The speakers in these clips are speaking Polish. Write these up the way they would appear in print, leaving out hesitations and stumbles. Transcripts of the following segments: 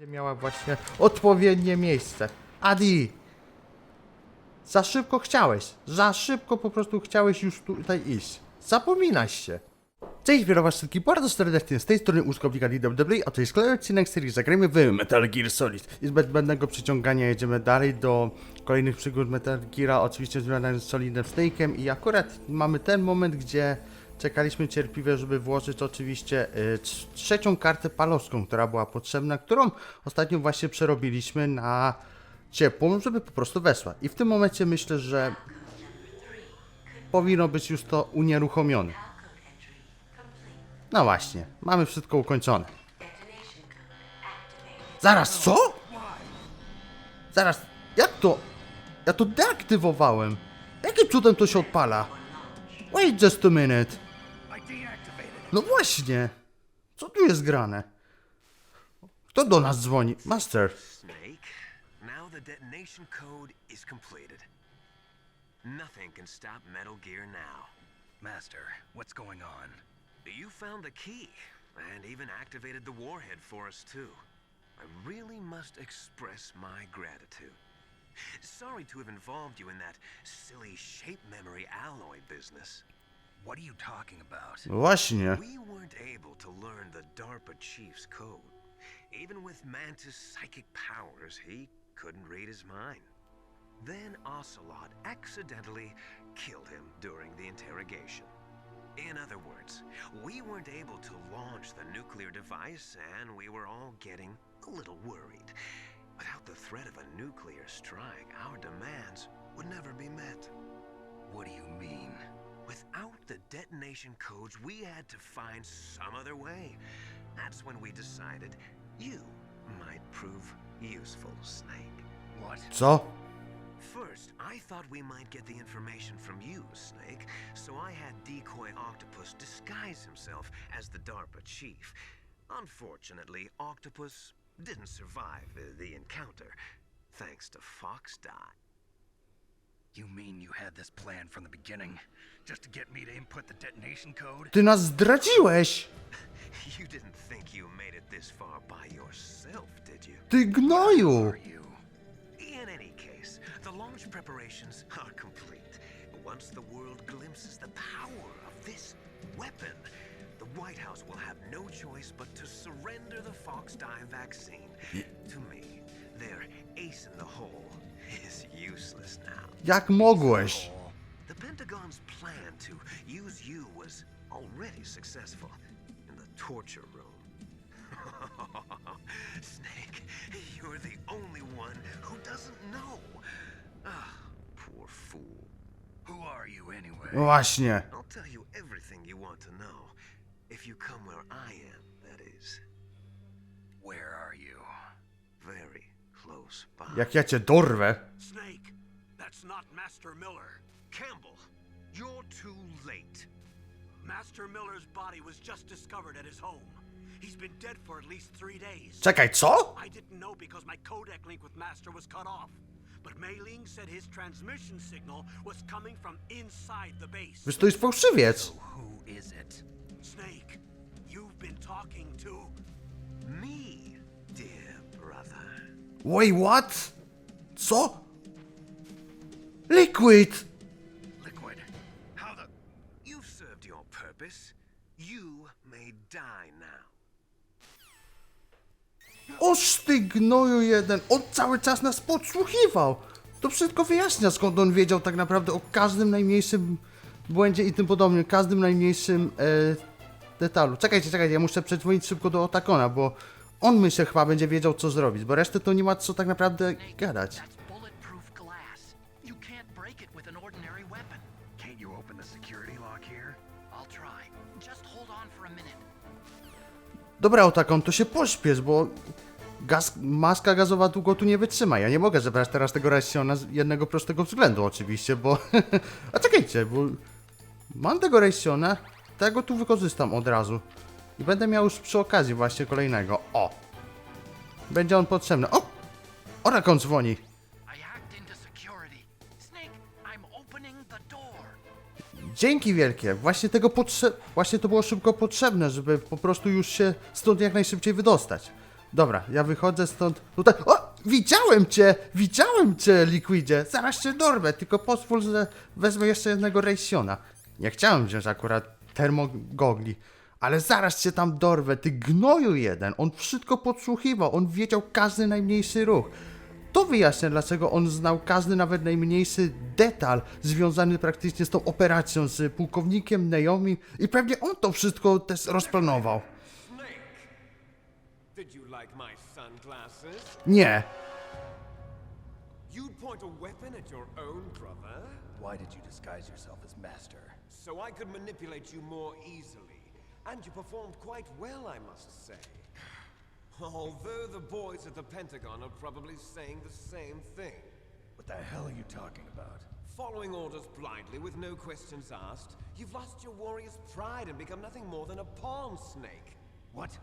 Miała właśnie odpowiednie miejsce. Adi! Za szybko po prostu chciałeś już tutaj iść. Zapominasz się. Cześć, witam was wszystkich bardzo serdecznie, z tej strony użytkownika DWW, a to jest kolejny odcinek serii Zagrajmy w Metal Gear Solid. I z zbędnego przyciągania jedziemy dalej do kolejnych przygód Metal Geara, oczywiście związanych z Solidem Snake'em i akurat mamy ten moment, gdzie czekaliśmy cierpliwie, żeby włożyć oczywiście trzecią kartę palowską, która była potrzebna, którą ostatnio właśnie przerobiliśmy na ciepłą, żeby po prostu weszła. I w tym momencie myślę, że powinno być już to unieruchomione. No właśnie, mamy wszystko ukończone. Zaraz, co? Zaraz, jak to? Ja to deaktywowałem. Jakim cudem to się odpala? Wait just a minute. No właśnie. Co tu jest grane? Kto do nas dzwoni? Master. Snake, now the detonation code is completed. Nothing can stop Metal Gear now. Master, what's going on? You found the key, and even activated the warhead for us too. I really must express my gratitude. Sorry to have involved you in that silly shape memory alloy business. What are you talking about? Właśnie. We weren't able to learn the DARPA chief's code. Even with Mantis' psychic powers, he couldn't read his mind. Then Ocelot accidentally killed him during the interrogation. In other words, we weren't able to launch the nuclear device, and we were all getting a little worried. Without the threat of a nuclear strike, our demands would never be met. What do you mean? Without the detonation codes, we had to find some other way. That's when we decided you might prove useful, Snake. What? Co? First, I thought we might get the information from you, Snake, so I had Decoy Octopus disguise himself as the DARPA chief. Unfortunately, Octopus didn't survive the encounter, thanks to Fox Dot. You mean you had this plan from the beginning? Just to get me to input the detonation code? Ty nas zdradziłeś! You didn't think you made it this far by yourself, did you? Ty gnoju! Are you? In any case, the launch preparations are complete. Once the world glimpses the power of this weapon, the White House will have no choice but to surrender the Fox Dye vaccine. To me, their ace in the hole is useless now. Jak mogłeś? The Pentagon's plan to use you was already successful in the torture room. Snake, you're the only one who doesn't know. Ah, poor fool. Who are you anyway? Właśnie. I'll tell you everything you want to know. If you come where I am, that is. Where are you? Very close by. Jak ja cię dorwę. Snake, that's not Master Miller. Campbell, you're too late. Master Miller's body was just discovered at his home. He's been dead for at least 3 days. Czekaj, co? I didn't know because my codec link with Master was cut off. But Mei Ling said his transmission signal was coming from inside the base. Wiesz, to jest fałszywiec. Who is it? Snake, you've been talking to... Me, dear brother. Wait, what? Co? Liquid! Liquid. How the... You've served your purpose. You may die now. Oż ty gnoju jeden! On cały czas nas podsłuchiwał! To wszystko wyjaśnia, skąd on wiedział tak naprawdę o każdym najmniejszym błędzie i tym podobnym, każdym najmniejszym detalu. Czekajcie, ja muszę przedzwonić szybko do Otakona, bo on myślę chyba będzie wiedział, co zrobić, bo resztę to nie ma co tak naprawdę gadać. That's bulletproof glass. You can't break it with an ordinary weapon. Can't you open the security lock here? I'll try. Just hold on for a minute. Dobra, Otakon, to się pośpiesz, bo maska gazowa długo tu nie wytrzyma. Ja nie mogę zebrać teraz tego rejsiona z jednego prostego względu oczywiście, bo... A czekajcie, bo... Mam tego rejsiona, tego tu wykorzystam od razu. I będę miał już przy okazji właśnie kolejnego. O! Będzie on potrzebny. O! Otakon dzwoni. I hacked into security. Snake, I'm opening the door. Dzięki wielkie. Właśnie to było szybko potrzebne, żeby po prostu już się stąd jak najszybciej wydostać. Dobra, ja wychodzę stąd. Tutaj. O! Widziałem cię, Liquidzie! Zaraz cię dorwę, tylko pozwól, że wezmę jeszcze jednego rejsiona. Nie chciałem wziąć akurat termogogli, ale zaraz cię tam dorwę, ty gnoju jeden! On wszystko podsłuchiwał, on wiedział każdy najmniejszy ruch. To wyjaśnia, dlaczego on znał każdy, nawet najmniejszy detal związany praktycznie z tą operacją, z pułkownikiem Naomi i pewnie on to wszystko też rozplanował. Snake! Did you like my sunglasses? Nie. You'd point a weapon at your own brother? Why did you disguise yourself as master? So I could manipulate you more easily. And you performed quite well, I must say. Although the boys at the Pentagon are probably saying the same thing. What the hell are you talking about? Following orders blindly with no questions asked, you've lost your warrior's pride and become nothing more than a pawn, Snake. What?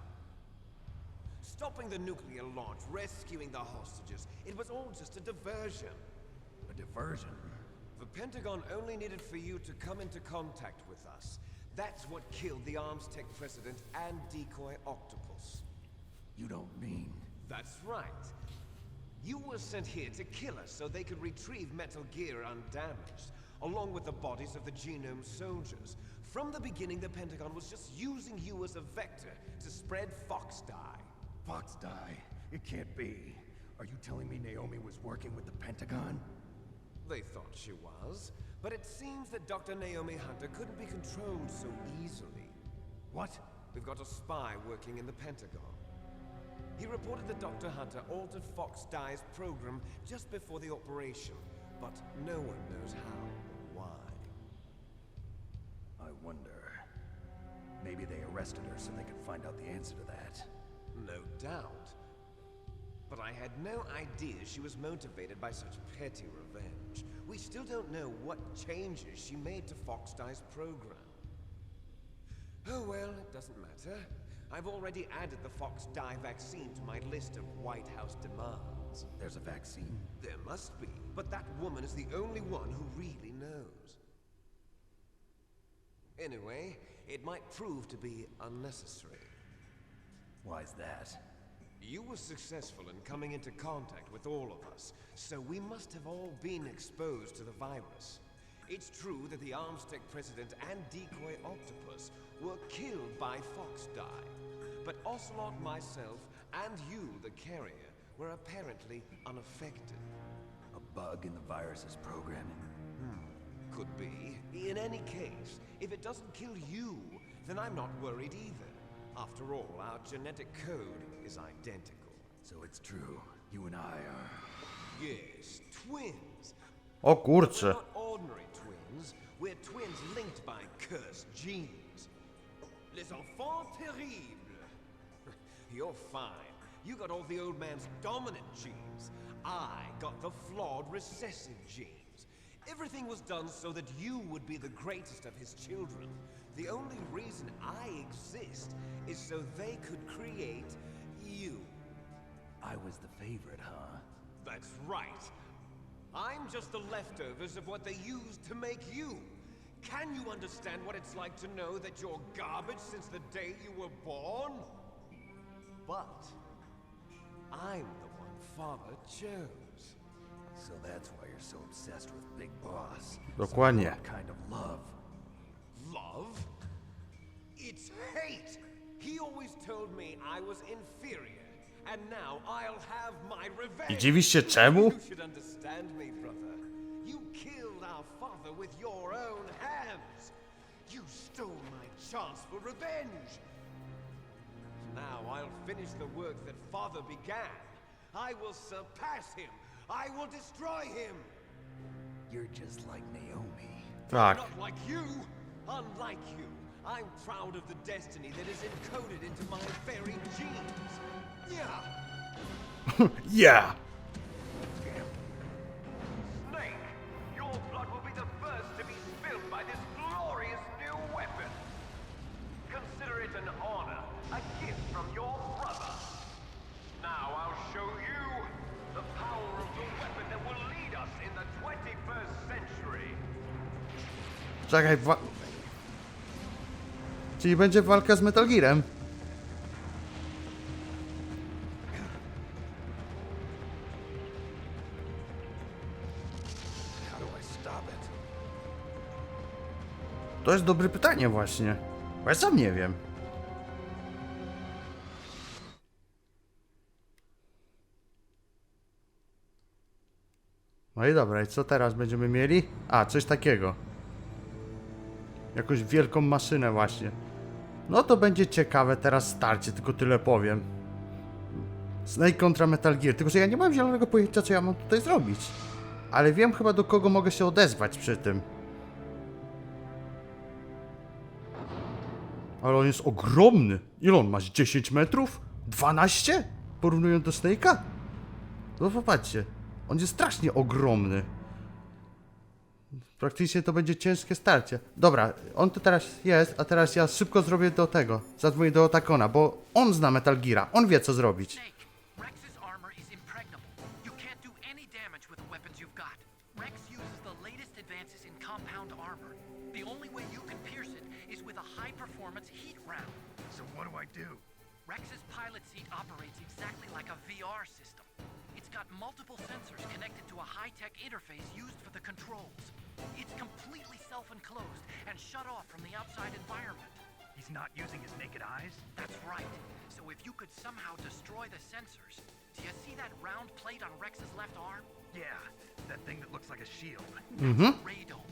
Stopping the nuclear launch, rescuing the hostages, it was all just a diversion. A diversion? The Pentagon only needed for you to come into contact with us. That's what killed the Arms Tech president and decoy octopus. You don't mean... That's right. You were sent here to kill us so they could retrieve Metal Gear undamaged, along with the bodies of the Genome soldiers. From the beginning, the Pentagon was just using you as a vector to spread Fox dye. Fox die? It can't be. Are you telling me Naomi was working with the Pentagon? They thought she was, but it seems that Dr. Naomi Hunter couldn't be controlled so easily. What? We've got a spy working in the Pentagon. He reported that Dr. Hunter altered Fox Dye's program just before the operation, but no one knows how or why. I wonder... Maybe they arrested her so they could find out the answer to that. No doubt. But I had no idea she was motivated by such petty revenge. We still don't know what changes she made to Fox Dye's program. Oh well, it doesn't matter. I've already added the Fox Dye vaccine to my list of White House demands. There's a vaccine? There must be, but that woman is the only one who really knows. Anyway, it might prove to be unnecessary. Why's that? You were successful in coming into contact with all of us, so we must have all been exposed to the virus. It's true that the Arms Tech president and decoy octopus were killed by Fox Dye, but Ocelot, myself, and you, the carrier, were apparently unaffected. A bug in the virus's programming? Could be. In any case, if it doesn't kill you, then I'm not worried either. After all, our genetic code is identical. So it's true. You and I are... Yes, twins. O We're kurczę. not ordinary twins. We're twins linked by cursed genes. Les enfants terribles. You're fine. You got all the old man's dominant genes. I got the flawed recessive genes. Everything was done so that you would be the greatest of his children. The only reason I exist is so they could create you. I was the favorite, huh? That's right. I'm just the leftovers of what they used to make you. Can you understand what it's like to know that you're garbage since the day you were born? But I'm the one Father chose. So that's why you're so obsessed with Big Boss. Dokładnie. What kind of love? Love? It's hate! He always told me I was inferior, and now I'll have my revenge! I dziwisz się czemu? You should understand me, brother. You killed our father with your own hands! You stole my chance for revenge! Now I'll finish the work that father began. I will surpass him! I will destroy him! You're just like Naomi. Tak. Not like you! Unlike you, I'm proud of the destiny that is encoded into my very genes. Yeah! Yeah! Snake, your blood will be the first to be spilled by this glorious new weapon. Consider it an honor, a gift from your brother. Now I'll show you the power of the weapon that will lead us in the 21st century. Czekaj, Czyli będzie walka z Metal Gearem. To jest dobre pytanie właśnie. Bo ja sam nie wiem. No i dobra, i co teraz będziemy mieli? A, coś takiego. Jakąś wielką maszynę właśnie. No to będzie ciekawe teraz starcie, tylko tyle powiem. Snake kontra Metal Gear, tylko że ja nie mam zielonego pojęcia, co ja mam tutaj zrobić. Ale wiem chyba, do kogo mogę się odezwać przy tym. Ale on jest ogromny. Ile on ma? 10 metrów? 12? Porównując do Snake'a? No popatrzcie. On jest strasznie ogromny. Praktycznie to będzie ciężkie starcie. Dobra, on tu teraz jest, a teraz ja szybko zrobię do tego. Zadzwonię do Otakona, bo on zna Metal Geara. On wie, co zrobić. Snake, Rex's armor is impregnable. You can't do any damage with the weapons you've got. Rex uses the latest advances in compound armor. The only way you can pierce it is with a high-performance heat round. So what do I do? Rex's pilot seat operates exactly like a VR system. It's got multiple sensors connected to a high-tech interface used for the controls. It's completely self-enclosed and shut off from the outside environment. He's not using his naked eyes? That's right. So if you could somehow destroy the sensors... Do you see that round plate on Rex's left arm? Yeah, that thing that looks like a shield. Radome.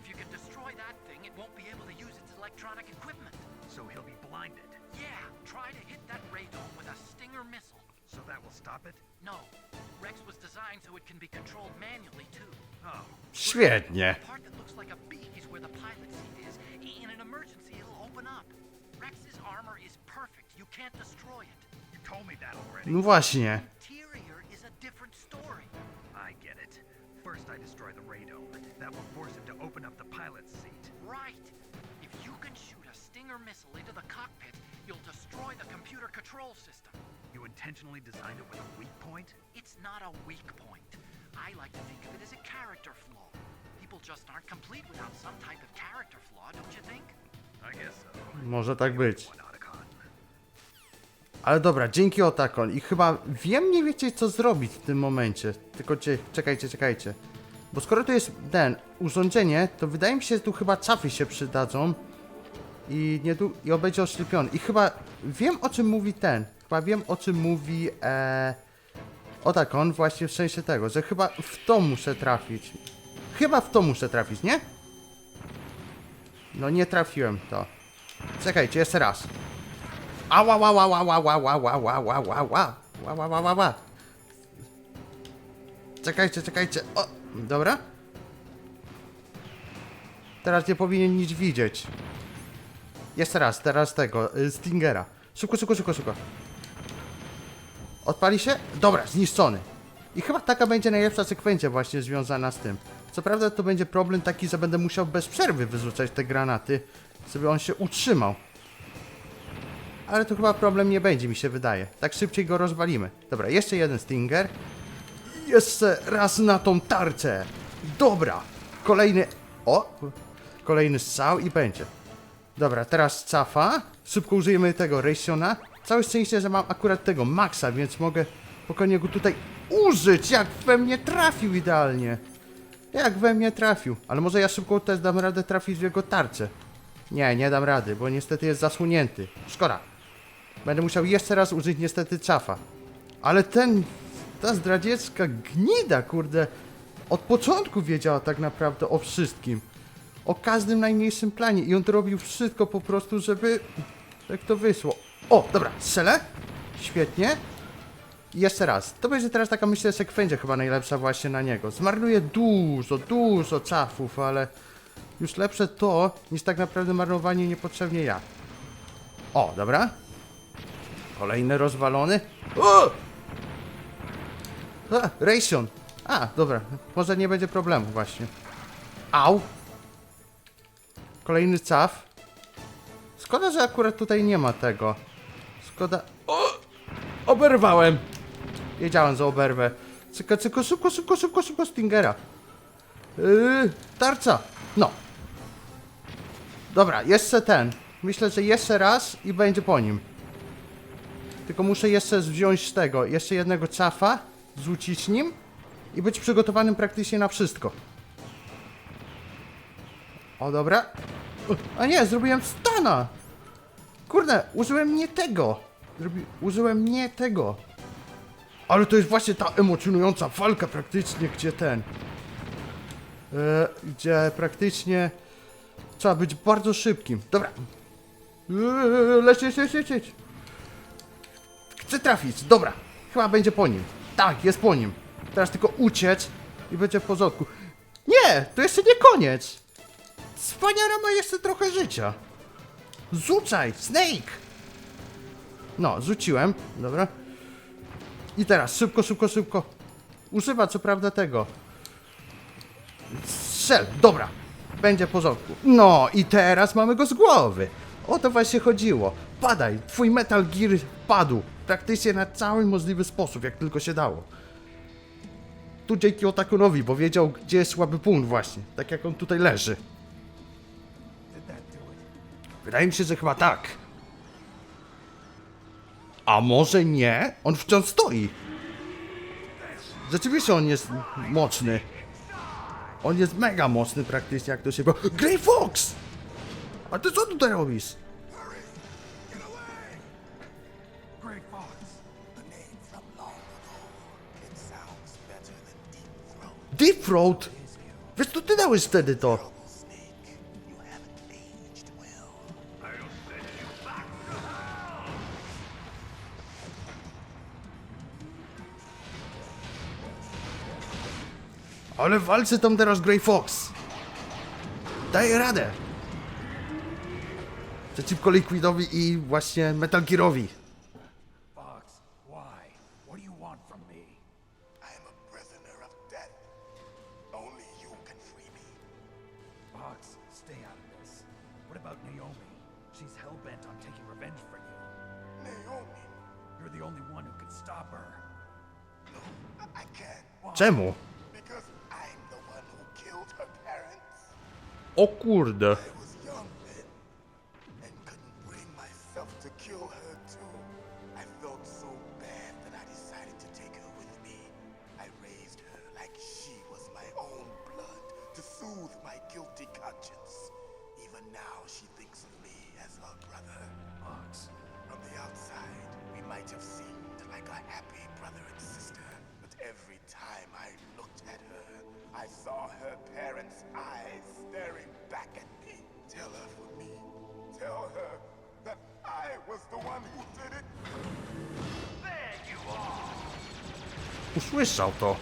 If you can destroy that thing, it won't be able to use its electronic equipment. So he'll be blinded. Yeah, try to hit that radome with a Stinger missile. So that will stop it? No, Rex was designed so it can be controlled manually too. Oh, Świetnie. The part that looks like a beak is where the pilot seat is. In an emergency, it'll open up. Rex's armor is perfect. You can't destroy it. you told me that already. No właśnie. Interior is a different story. I get it. First I destroy the radome. That will force him to open up the pilot's seat. Right. If you can shoot a Stinger missile into the cockpit, you'll destroy the computer control system. You intentionally designed it with a weak point? It's not a weak point. I like to think of it as a character flaw. People just aren't complete without some type of character flaw, don't you think? I guess so. Może tak być. One Otacon. Ale dobra, dzięki Otakon. I chyba wiem mniej więcej, co zrobić w tym momencie. Tylko czekajcie. Bo skoro to jest urządzenie, to wydaje mi się, że tu chyba czafy się przydadzą. I on będzie oślepiony. I chyba wiem, o czym mówi Chyba wiem, o czym mówi Otakon właśnie w sensie tego, że chyba w to muszę trafić. Chyba w to muszę trafić, nie? No nie trafiłem w to. Czekajcie, jeszcze raz. Ała. Czekajcie. O, dobra. Teraz nie powinien nic widzieć. Jeszcze raz, teraz tego, Stingera. Szybko. Odpali się? Dobra, zniszczony. I chyba taka będzie najlepsza sekwencja właśnie związana z tym. Co prawda to będzie problem taki, że będę musiał bez przerwy wyrzucać te granaty, żeby on się utrzymał. Ale to chyba problem nie będzie, mi się wydaje. Tak szybciej go rozwalimy. Dobra, jeszcze jeden Stinger. Jeszcze raz na tą tarczę. Dobra. Kolejny... O! Kolejny strzał i będzie. Dobra, teraz cafa. Szybko użyjemy tego Rationa. Całe szczęście, że mam akurat tego Maxa, więc mogę spokojnie go tutaj użyć. Jak we mnie trafił idealnie. Ale może ja szybko też dam radę trafić w jego tarczę. Nie dam rady, bo niestety jest zasłonięty. Szkoda. Będę musiał jeszcze raz użyć niestety cafa. Ale ta zdradziecka gnida, kurde, od początku wiedziała tak naprawdę o wszystkim. O każdym najmniejszym planie. I on to robił wszystko po prostu, żeby... Tak to wyszło. O, dobra, strzelę. Świetnie. I jeszcze raz. To będzie teraz taka, myślę, sekwencja chyba najlepsza właśnie na niego. Zmarnuję dużo cafów, ale... Już lepsze to, niż tak naprawdę marnowanie niepotrzebnie ja. O, dobra. Kolejny rozwalony. O! Ration. Dobra. Może nie będzie problemu właśnie. Au. Kolejny caf. Szkoda, że akurat tutaj nie ma tego. Szkoda... O! Oberwałem. Wiedziałem, że oberwę. Cyko, szybko Stingera. Tarca. No. Dobra, jeszcze Myślę, że jeszcze raz i będzie po nim. Tylko muszę jeszcze wziąć z tego, jeszcze jednego cafa, zrzucić nim i być przygotowanym praktycznie na wszystko. O, dobra. A nie, zrobiłem stana! Kurde, użyłem nie tego! Użyłem nie tego! Ale to jest właśnie ta emocjonująca walka praktycznie, gdzie praktycznie trzeba być bardzo szybkim. Dobra. Leć. Chcę trafić, dobra. Chyba będzie po nim. Tak, jest po nim. Teraz tylko uciec i będzie w porządku. Nie, to jeszcze nie koniec. Wspaniała ma jeszcze trochę życia. Rzucaj, Snake! No, rzuciłem, dobra. I teraz, szybko. Używa co prawda tego. Strzel, dobra. Będzie w porządku. No i teraz mamy go z głowy. O to właśnie chodziło. Padaj, twój Metal Gear padł. Praktycznie na cały możliwy sposób, jak tylko się dało. Tu dzięki Otakunowi, bo wiedział, gdzie jest słaby punkt właśnie. Tak jak on tutaj leży. Wydaje mi się, że chyba tak. A może nie? On wciąż stoi. Rzeczywiście on jest mocny. On jest mega mocny praktycznie, jak to się go... Grey Fox! A ty co tutaj robisz? Deep Throat? Wiesz co ty dałeś wtedy to? Ale walczy tam teraz Grey Fox. Daje radę. Przeciwko Liquidowi i właśnie Metal Gearowi. Fox, why? What do you want from me? I am a prisoner of death. Only you can free me. Fox, stay out of this. What about Naomi? She's hell-bent on taking revenge for you. Naomi. You're the only one who can stop her. No, I can't. Czemu? Because I'm the one who killed her parents. O kurde. I was young then and couldn't bring myself to kill her too. I felt so bad that I decided to take her with me. I raised her like she was my own blood to soothe my guilty conscience. Even now she thinks of me as her brother. Fox, From the outside, we might have seemed like a happy brother and sister, but every time I looked at her, I saw her parents' eyes staring back at me. Tell her for me. Tell her that I was the one who did it. There you are! Usłyszał to.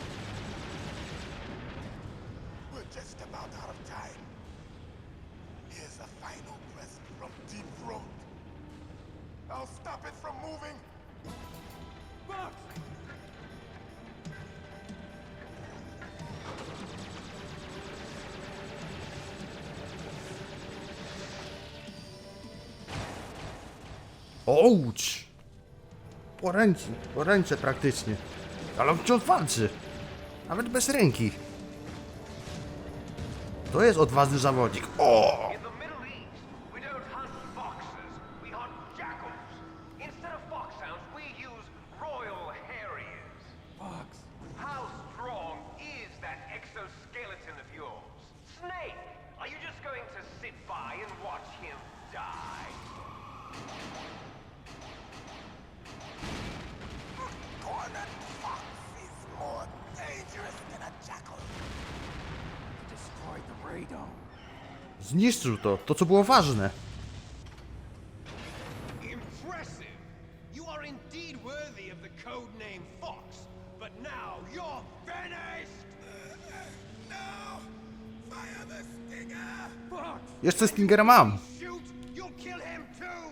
We're just about out of time. Here's a final present from Deep Throat. I'll stop it from moving. Fox! Ouch! Po ręce praktycznie. Ale on wciąż walczy. Nawet bez ręki. To jest odważny zawodnik. O! In the Middle East, we don't hunt foxes, we hunt jackals. Instead of foxhounds, we use royal harriers. Fox, How strong is that exoskeleton of yours? Snake, are you just going to sit by and watch him die? Cornered fox is more dangerous than a jackal. destroyed the radome. Zniszczył to co było ważne. Impressive! You are indeed worthy of the code name Fox, but now you're finished! No! Fire the stinger! Fox! Jeszcze Stingera mam. Shoot! You'll kill him too!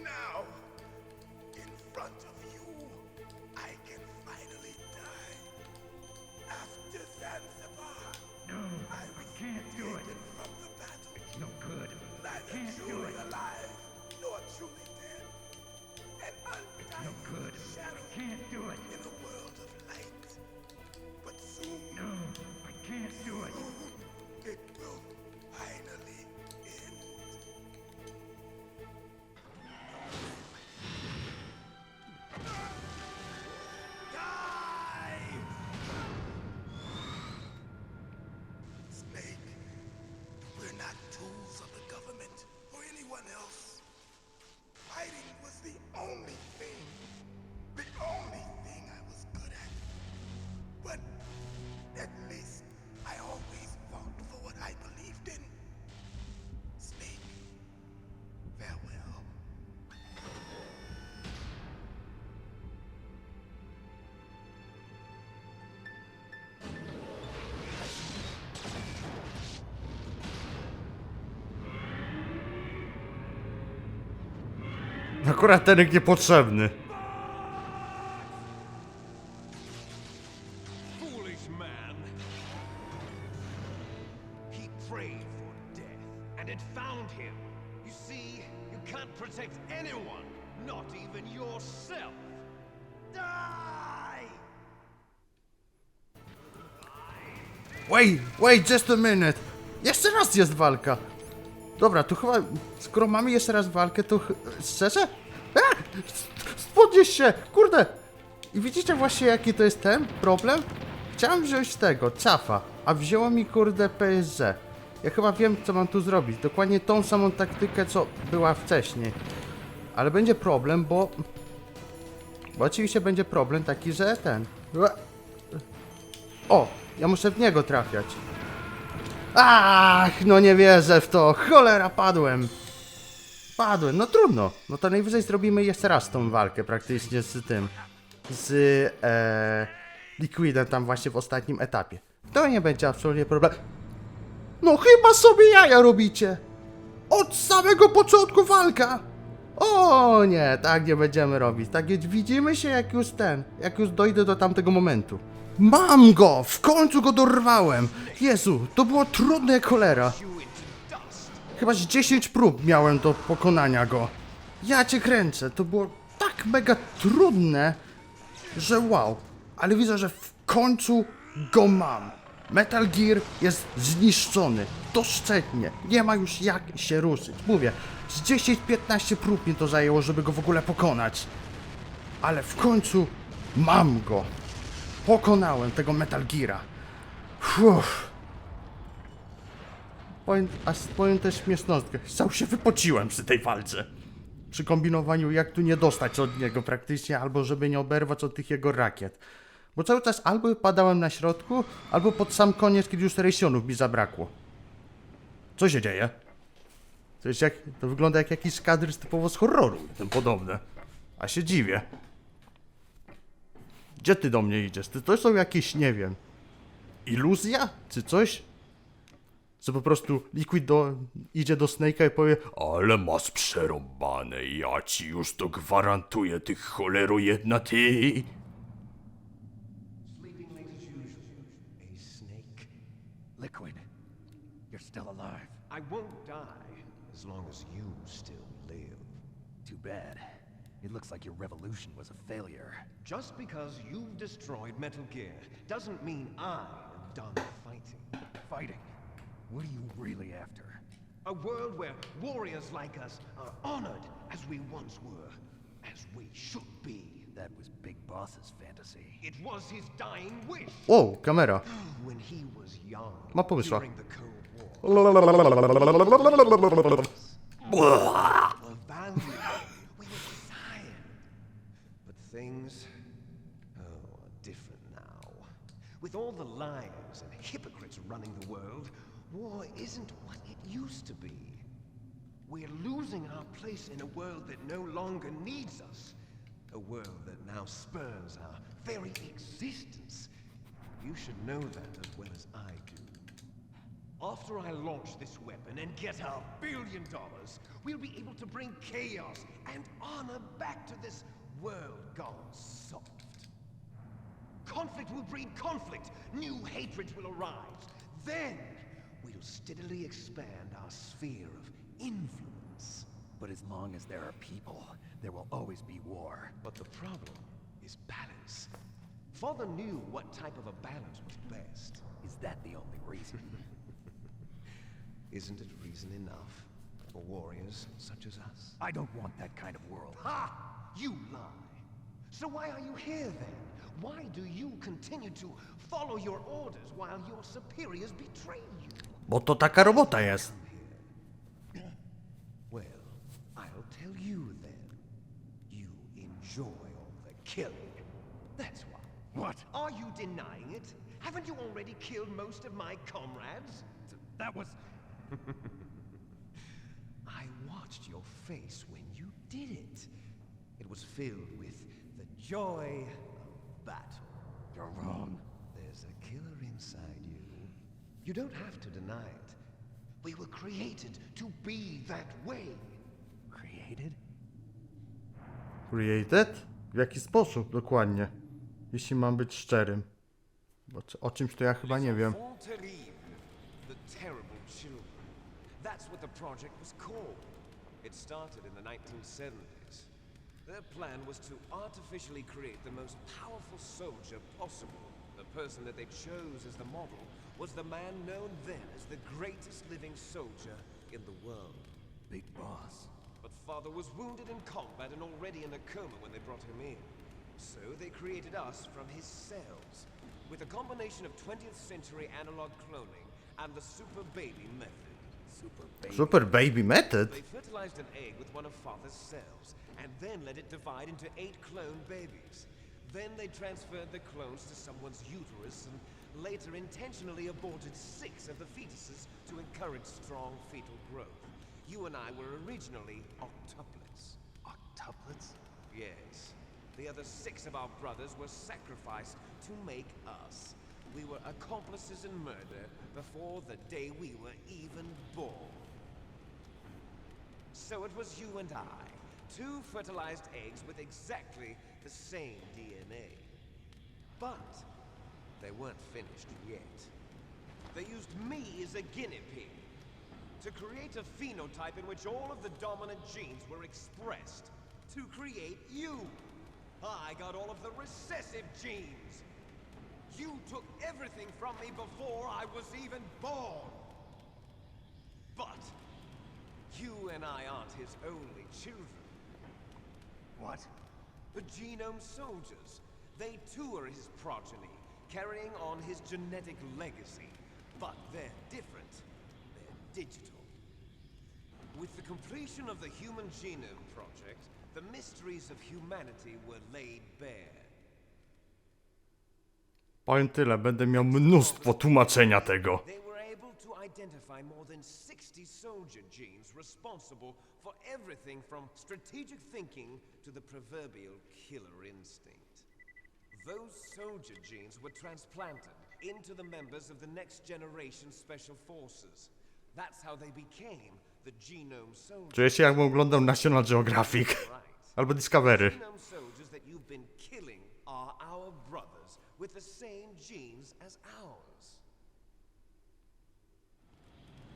Now! In front of you, I can finally die. After Zanzibar, No, I was can't do it. taken from the battle. It's no good. Neither Can't do truly it. alive, nor truly dead. An No undying good. shadow Can't do it. in a world of light. But soon, No, I can't do it. it will finally end. Die! Snake, Akurat ten niepotrzebny. Foolish man. He prayed for death, and it found him. You see, you can't protect anyone, not even yourself. Die! Wait, just a minute. Jeszcze raz jest walka. Dobra, tu chyba, skoro mamy jeszcze raz walkę, to szczerze? Podnieś się, kurde. I widzicie właśnie jaki to jest ten problem? Chciałem wziąć tego, Cafa, a wzięło mi kurde PSG. Ja chyba wiem co mam tu zrobić, dokładnie tą samą taktykę co była wcześniej. Ale będzie problem, bo oczywiście będzie problem taki, że ten... O, ja muszę w niego trafiać. Ach, no nie wierzę w to. Cholera, padłem. No trudno. No to najwyżej zrobimy jeszcze raz tą walkę praktycznie z tym. Z Liquidem tam właśnie w ostatnim etapie. To nie będzie absolutnie problem. No chyba sobie jaja robicie. Od samego początku walka. O nie, tak nie będziemy robić. Tak jest, widzimy się jak już dojdę do tamtego momentu. Mam go! W końcu go dorwałem! Jezu, to było trudne jak cholera. Chyba z 10 prób miałem do pokonania go. Ja cię kręcę, to było tak mega trudne, że wow. Ale widzę, że w końcu go mam. Metal Gear jest zniszczony. Doszczętnie. Nie ma już jak się ruszyć. Mówię, z 10-15 prób mi to zajęło, żeby go w ogóle pokonać. Ale w końcu mam go. Pokonałem tego Metal Geara. Powiem też śmiesznostkę. Cały się wypociłem przy tej walce. Przy kombinowaniu jak tu nie dostać od niego praktycznie, albo żeby nie oberwać od tych jego rakiet. Bo cały czas albo padałem na środku, albo pod sam koniec, kiedy już rejsionów mi zabrakło. Co się dzieje? To wygląda jak jakiś kadr typowo z horroru i tym podobne. A się dziwię. Gdzie ty do mnie idziesz? To są jakieś, nie wiem, iluzja? Czy coś? Że po prostu Liquid idzie do Snake'a i powie: ale masz przerąbane, ja ci już to gwarantuję, ty cholero jedna ty. Sleeping late as usual, eh, Snake? Liquid, you're still alive. I won't die as long as you still live. Too bad. It looks like your revolution was a failure. Just because you've destroyed Metal Gear doesn't mean I am done fighting. Fighting? What are you really after? A world where warriors like us are honored as we once were, as we should be. That was Big Boss's fantasy. It was his dying wish. O, kamera. When he was young, Ma pomysła. during the Cold War. Were valued. We were desired. But things, are different now. With all the liars and hypocrites running the world, war isn't what it used to be. We're losing our place in a world that no longer needs us. A world that now spurns our very existence. You should know that as well as I do. After I launch this weapon and get our $1 billion, we'll be able to bring chaos and honor back to this world gone soft. Conflict will breed conflict. New hatreds will arise. Then we'll steadily expand our sphere of influence. But as long as there are people, there will always be war. But the problem is balance. Father knew what type of a balance was best. Is that the only reason? Isn't it reason enough for warriors such as us? I don't want that kind of world. Ha! You lie. So why are you here then? Why do you continue to follow your orders while your superiors betray you? Bo to taka robota jest. Well, I'll tell you then. You enjoy all the killing. That's why. What? Are you denying it? Haven't you already killed most of my comrades? That was... I watched your face when you did it. It was filled with the joy of battle. You're wrong. There's a killer inside you. You don't have to deny it. We were created to be that way. Created? Created? W jaki sposób dokładnie? Jeśli mam być szczerym. Bo o czymś to ja chyba nie wiem. Enfants terribles, the terrible children. That's what the project was called. It started in the 1970s. Their plan was to artificially create the most powerful soldier possible. The person that they chose as the model was the man known then as the greatest living soldier in the world. Big Boss. But father was wounded in combat and already in a coma when they brought him in. So they created us from his cells, with a combination of 20th century analog cloning and the super baby method. Super baby method? They fertilized an egg with one of father's cells, and then let it divide into 8 clone babies. Then they transferred the clones to someone's uterus and later intentionally aborted 6 of the fetuses to encourage strong fetal growth. You and I were originally octuplets. Octuplets? Yes. The other 6 of our brothers were sacrificed to make us. We were accomplices in murder before the day we were even born. So it was you and I, 2 fertilized eggs with exactly the same DNA. But they weren't finished yet. They used me as a guinea pig to create a phenotype in which all of the dominant genes were expressed. To create you. I got all of the recessive genes. You took everything from me before I was even born. But you and I aren't his only children. What? The genome soldiers. They too are his progeny, carrying on his genetic legacy. But they're different. They're digital. With the completion of the Human Genome Project, the mysteries of humanity were laid bare. Powiem tyle, będę miał mnóstwo tłumaczenia tego. They were able to identify more than 60 soldier genes responsible for everything from strategic thinking to the proverbial killer instinct. Those soldier genes were transplanted into the members of the next generation special forces. That's how they became the genome soldiers. Czuję się jakbym oglądał National Geographic. Albo Discovery. Genome soldiers that you've been killing are our brothers with the same genes as ours.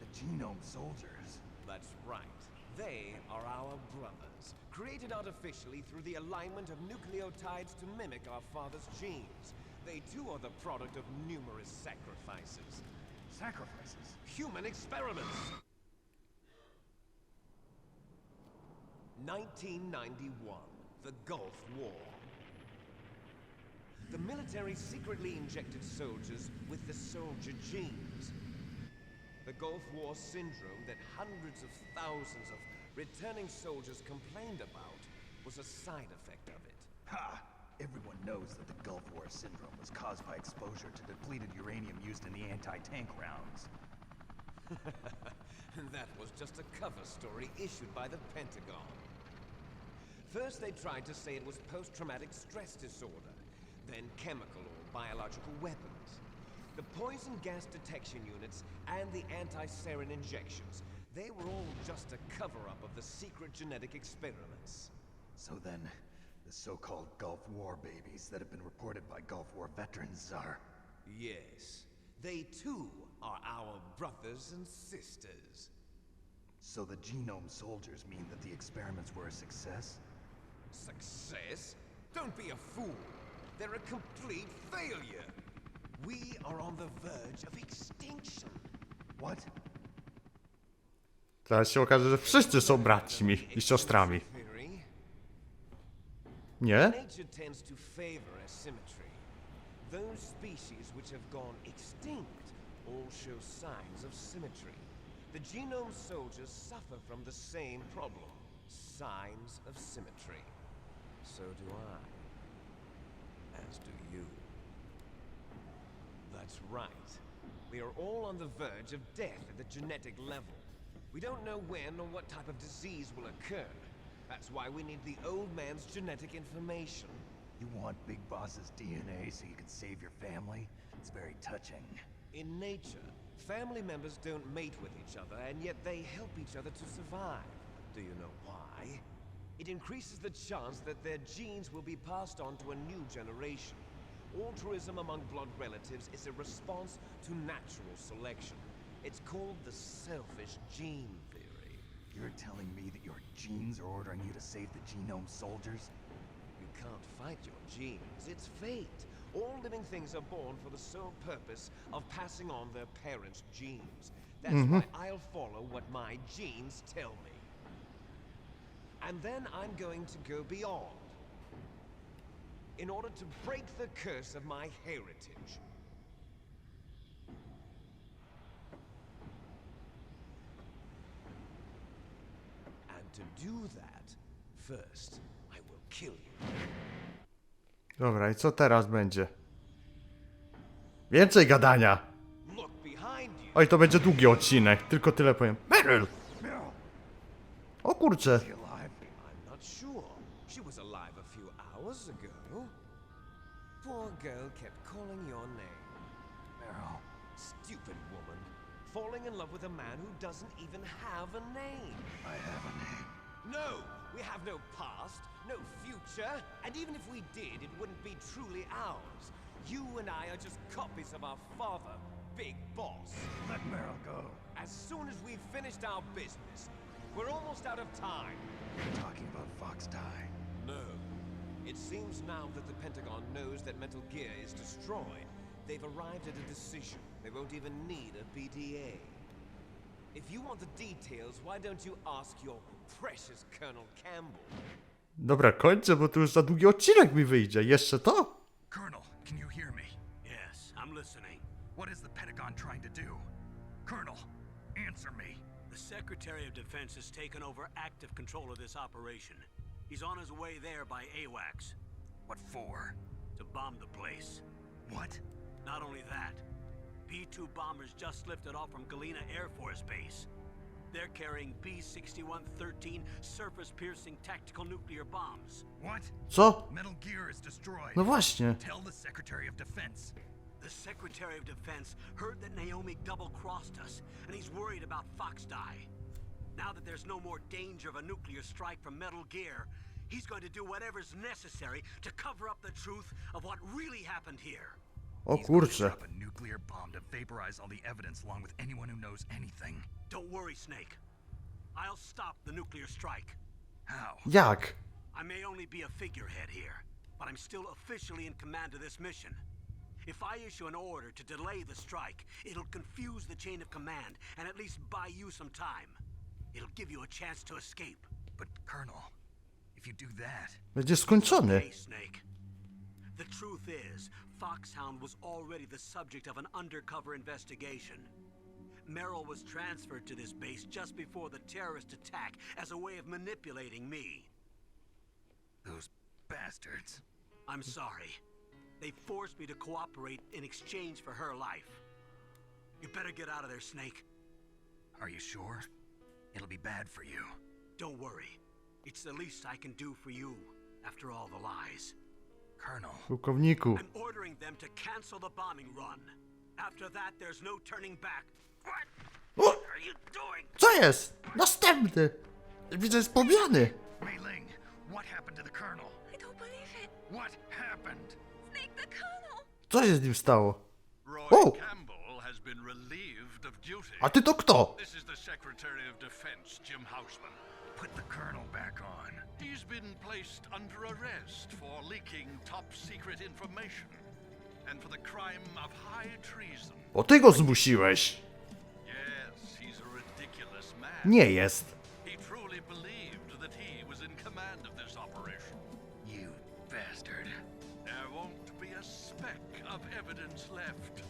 The genome soldiers? That's right. They are our brothers, created artificially through the alignment of nucleotides to mimic our father's genes. They too are the product of numerous sacrifices. Sacrifices? Human experiments! 1991, the Gulf War. The military secretly injected soldiers with the soldier genes. The Gulf War syndrome that hundreds of thousands of returning soldiers complained about was a side effect of it. Ha! Everyone knows that the Gulf War syndrome was caused by exposure to depleted uranium used in the anti-tank rounds. And that was just a cover story issued by the Pentagon. First they tried to say it was post-traumatic stress disorder, then chemical or biological weapons. The poison gas detection units and the anti-sarin injections, they were all just a cover-up of the secret genetic experiments. So then, the so-called Gulf War babies that have been reported by Gulf War veterans are... Yes, they too are our brothers and sisters. So the genome soldiers mean that the experiments were a success? Success? Don't be a fool. They're a complete failure. We are on the verge of extinction. What? Teraz się okaże, że wszyscy są braćmi i siostrami. Nie? Nature tends to favor asymmetry. Those species which have gone extinct all show signs of symmetry. The genome soldiers suffer from the same problem. Signs of symmetry. So do I. As do you. That's right. We are all on the verge of death at the genetic level. We don't know when or what type of disease will occur. That's why we need the old man's genetic information. You want Big Boss's DNA so you can save your family? It's very touching. In nature, family members don't mate with each other, and yet they help each other to survive. Do you know why? It increases the chance that their genes will be passed on to a new generation. Altruism among blood relatives is a response to natural selection. It's called the selfish gene theory. You're telling me that your genes are ordering you to save the genome soldiers? You can't fight your genes. It's fate. All living things are born for the sole purpose of passing on their parents' genes. That's why I'll follow what my genes tell me. And then I'm going to go beyond. In order to break the curse of my heritage. And to do that, first, I will kill you. Dobra, i co teraz będzie? Więcej gadania! Look behind you. Oj, to będzie długi odcinek, tylko tyle powiem. Meryl! O kurczę! Is he alive? I'm not sure. She was alive a few hours ago. Poor girl kept calling your name. Meryl. Stupid woman. Falling in love with a man who doesn't even have a name. I have a name. No! We have no past, no future, and even if we did, it wouldn't be truly ours. You and I are just copies of our father, Big Boss. Let Meryl go. As soon as we've finished our business, we're almost out of time. You're talking about Fox Die. No. It seems now that the Pentagon knows that Metal Gear is destroyed. They've arrived at a decision. They won't even need a BDA. If you want the details, why don't you ask your precious Colonel Campbell? Dobra, kończę, bo tu już za długi odcinek mi wyjdzie. Jeszcze to? Colonel, can you hear me? Yes, I'm listening. What is the Pentagon trying to do? Colonel, answer me. The Secretary of Defense has taken over active control of this operation. He's on his way there by AWACS. What for? To bomb the place. What? Not only that, B-2 bombers just lifted off from Galena Air Force Base. They're carrying B-6113 surface-piercing tactical nuclear bombs. What? Co? Metal Gear is destroyed. No właśnie. Tell the Secretary of Defense. The Secretary of Defense heard that Naomi double-crossed us, and he's worried about Fox Die. Now that there's no more danger of a nuclear strike from Metal Gear, he's going to do whatever's necessary to cover up the truth of what really happened here. O He's going to kurczę. drop a nuclear bomb to vaporize all the evidence along with anyone who knows anything. Don't worry, Snake. I'll stop the nuclear strike. How? Jak? I may only be a figurehead here, but I'm still officially in command of this mission. If I issue an order to delay the strike, it'll confuse the chain of command and at least buy you some time. It'll give you a chance to escape. But Colonel, if you do that, Będzie skończony. Hey, Snake. The truth is, Foxhound was already the subject of an undercover investigation. Merrill was transferred to this base just before the terrorist attack as a way of manipulating me. those bastards. I'm sorry. They forced me to cooperate in exchange for her life. You better get out of there, Snake. Are you sure? It'll be bad for you. Don't worry. It's the least I can do for you after all the lies. Colonel, Pułkowniku. I'm ordering them to cancel the bombing run. After that, there's no turning back. What? O! Are you doing? Co jest? Następny! Widzę, jest pobijany. Mei Ling, what happened to the Colonel? I don't believe it. What happened? Snake the Colonel. Co się z nim stało? Roy O! Campbell has been relieved of duty. A ty to kto? This is the Secretary of Defense, Jim Houseman. Put the Colonel back on. He's been placed under arrest for leaking top-secret information and for the crime of high treason. Bo ty go zmusiłeś. Yes, he's a ridiculous man. Nie jest. He truly believed that he was in command of this operation. You bastard. There won't be a speck of evidence left.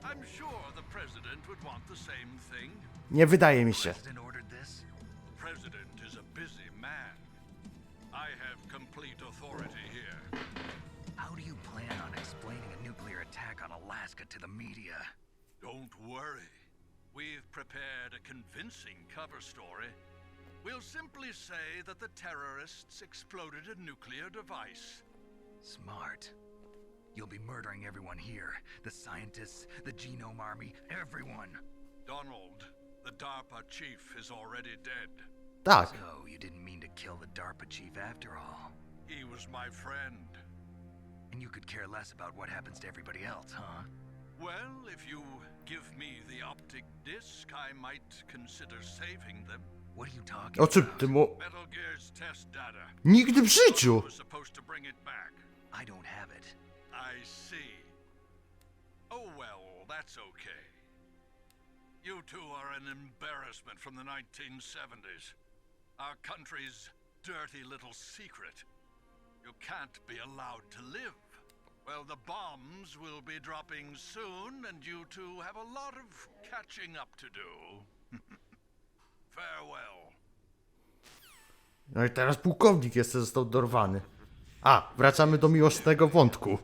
I'm sure the President would want the same thing. Nie wydaje mi się. President ordered this? The President is a busy man. I have complete authority here. How do you plan on explaining a nuclear attack on Alaska to the media? Don't worry. We've prepared a convincing cover story. We'll simply say that the terrorists exploded a nuclear device. Smart. You'll be murdering everyone here. The scientists, the genome army, everyone. Donald, the DARPA chief, is already dead. Tak. So, you didn't mean to kill the DARPA chief after all. He was my friend. And you could care less about what happens to everybody else, huh? Well, if you give me the optic disc, I might consider saving them. What are you talking O czym about? ty mu... Metal Gear's test data. Nigdy w życiu! Was supposed to bring it back. I don't have it. I see. Oh well, that's okay. You two are an embarrassment from the 1970s. Our country's dirty little secret. You can't be allowed to live. Well, the bombs will be dropping soon, and you two have a lot of catching up to do. Farewell. No i teraz pułkownik jeszcze został dorwany. A, wracamy do miłosnego wątku.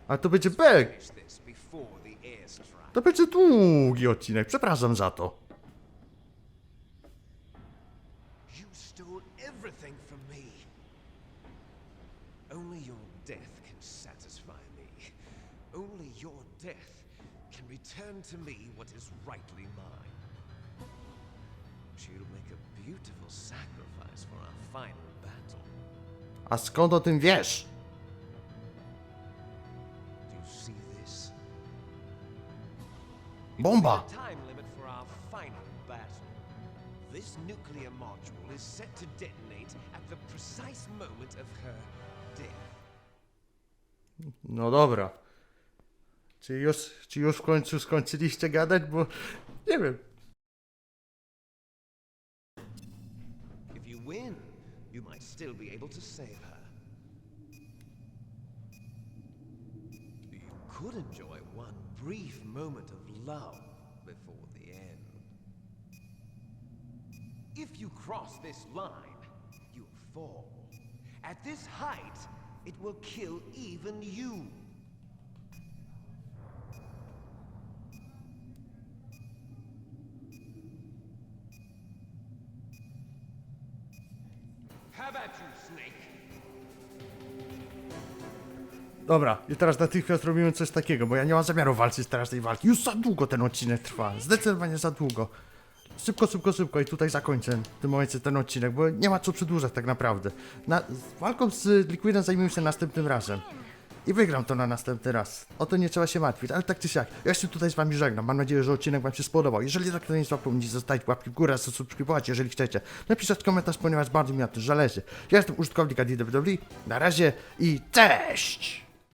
A to będzie bek. To będzie długi odcinek, przepraszam za to. You stole everything from me. Only your death can satisfy me. Only your death can return to me what is rightly mine. She'll make a beautiful sacrifice for our final battle. A skąd o tym wiesz? Do you see this? Bomba! The time limit for our final battle. This nuclear module is set to detonate at the precise moment of her death. No dobra. Czy już w końcu skończyliście gadać, bo nie wiem. If you win, you might still be able to save her. You could enjoy one brief moment of love before the end. If you cross this line, you'll fall. At this height, it will kill even you. How about you, Snake? Dobra, i teraz natychmiast robimy coś takiego, bo ja nie mam zamiaru walczyć teraz tej walki. Już za długo ten odcinek trwa, zdecydowanie za długo. Szybko i tutaj zakończę w tym momencie ten odcinek, bo nie ma co przedłużać tak naprawdę. Walką z Liquidem zajmiemy się następnym razem. I wygram to na następny raz. O to nie trzeba się martwić, ale tak czy siak. Ja się tutaj z wami żegnam. Mam nadzieję, że odcinek wam się spodobał. Jeżeli tak, to nie zapomnijcie zostawić łapki w górę, zasubskrybować, jeżeli chcecie. Napisać komentarz, ponieważ bardzo mi na tym zależy. Ja jestem użytkownik DWD. Na razie i cześć!